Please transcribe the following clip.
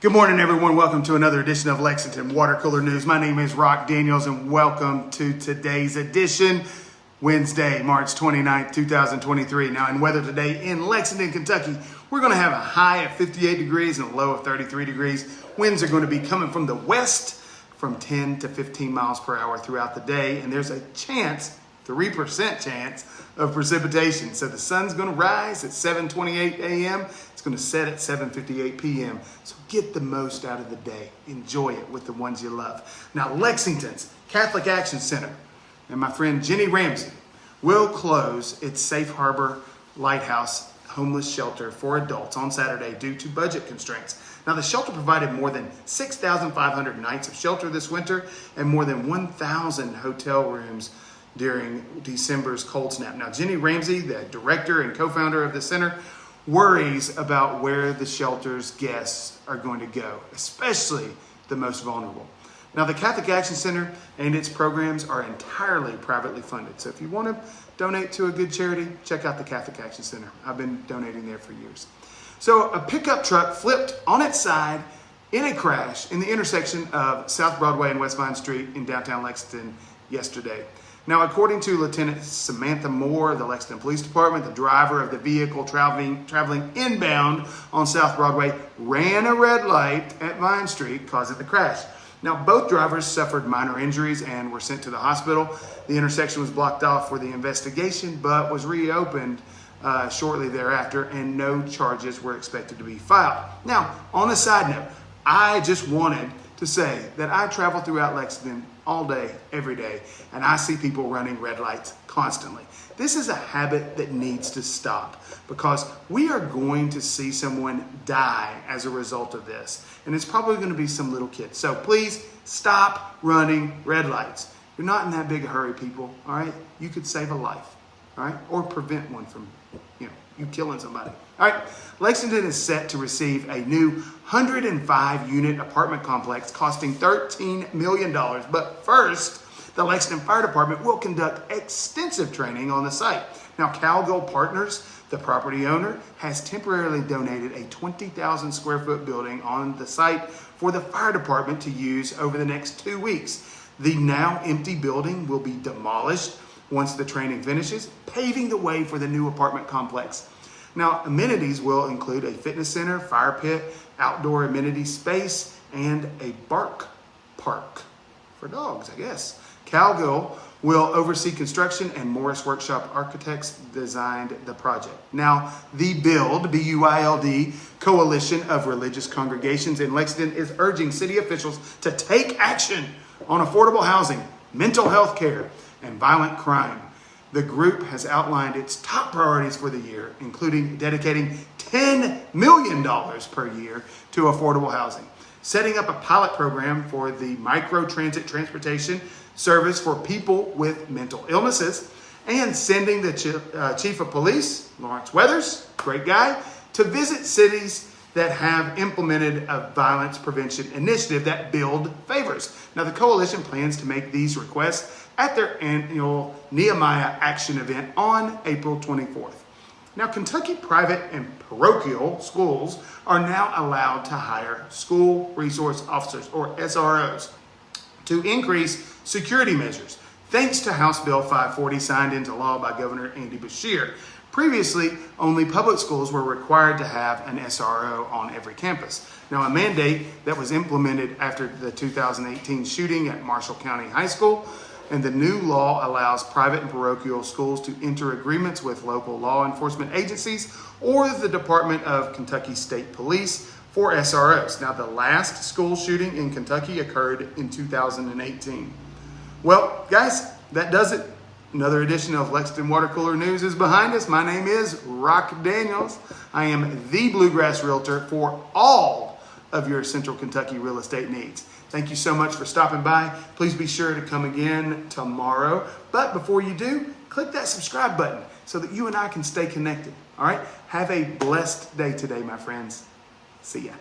Good morning, everyone. Welcome to another edition of Lexington Water Cooler News. My name is Rock Daniels, and welcome to today's edition, Wednesday, March 29th, 2023. Now, in weather today in Lexington, Kentucky, we're going to have a high of 58 degrees and a low of 33 degrees. Winds are going to be coming from the west from 10 to 15 miles per hour throughout the day, and there's a chance, 3% chance, of precipitation. So the sun's going to rise at 7:28 a.m. It's going to set at 7:58 p.m. So get the most out of the day. Enjoy it with the ones you love. Now, Lexington's Catholic Action Center and my friend Jenny Ramsey will close its Safe Harbor Lighthouse homeless shelter for adults on Saturday due to budget constraints. Now, the shelter provided more than 6,500 nights of shelter this winter and more than 1,000 hotel rooms during December's cold snap. Now, Jenny Ramsey, the director and co-founder of the center, worries about where the shelter's guests are going to go, especially the most vulnerable. Now, the Catholic Action Center and its programs are entirely privately funded. So if you want to donate to a good charity, check out the Catholic Action Center. I've been donating there for years. So a pickup truck flipped on its side in a crash in the intersection of South Broadway and West Vine Street in downtown Lexington yesterday. Now, according to Lieutenant Samantha Moore of the Lexington Police Department, the driver of the vehicle traveling inbound on South Broadway ran a red light at Vine Street, causing the crash. Now, both drivers suffered minor injuries and were sent to the hospital. The intersection was blocked off for the investigation, but was reopened shortly thereafter, and no charges were expected to be filed. Now, on a side note, I just wanted to say that I travel throughout Lexington all day, every day, and I see people running red lights constantly. This is a habit that needs to stop because we are going to see someone die as a result of this, and it's probably going to be some little kid. So please stop running red lights. You're not in that big a hurry, people, all right? You could save a life, all right? Or prevent one from, you killing somebody. All right, Lexington is set to receive a new 105-unit apartment complex costing $13 million. But first, the Lexington Fire Department will conduct extensive training on the site. Now, Cowgill Partners, the property owner, has temporarily donated a 20,000 square foot building on the site for the fire department to use over the next 2 weeks. The now empty building will be demolished once the training finishes, paving the way for the new apartment complex. Now, amenities will include a fitness center, fire pit, outdoor amenity space, and a bark park for dogs, I guess. Cowgill will oversee construction, and Morris Workshop Architects designed the project. Now, the BUILD, B-U-I-L-D, Coalition of Religious Congregations in Lexington is urging city officials to take action on affordable housing, mental health care, and violent crime. The group has outlined its top priorities for the year, including dedicating $10 million per year to affordable housing, setting up a pilot program for the micro-transit transportation service for people with mental illnesses, and sending the Chief of Police, Lawrence Weathers, great guy, to visit cities that have implemented a violence prevention initiative that build favors. Now, the coalition plans to make these requests at their annual Nehemiah Action event on April 24th. Now, Kentucky private and parochial schools are now allowed to hire school resource officers, or SROs, to increase security measures, thanks to House Bill 540 signed into law by Governor Andy Beshear. Previously, only public schools were required to have an SRO on every campus. Now, a mandate that was implemented after the 2018 shooting at Marshall County High School, and the new law allows private and parochial schools to enter agreements with local law enforcement agencies or the Department of Kentucky State Police for SROs. Now, the last school shooting in Kentucky occurred in 2018. Well, guys, that does it. Another edition of Lexington Water Cooler News is behind us. My name is Rock Daniels. I am the Bluegrass Realtor for all of your Central Kentucky real estate needs. Thank you so much for stopping by. Please be sure to come again tomorrow. But before you do, click that subscribe button so that you and I can stay connected. All right? Have a blessed day today, my friends. See ya.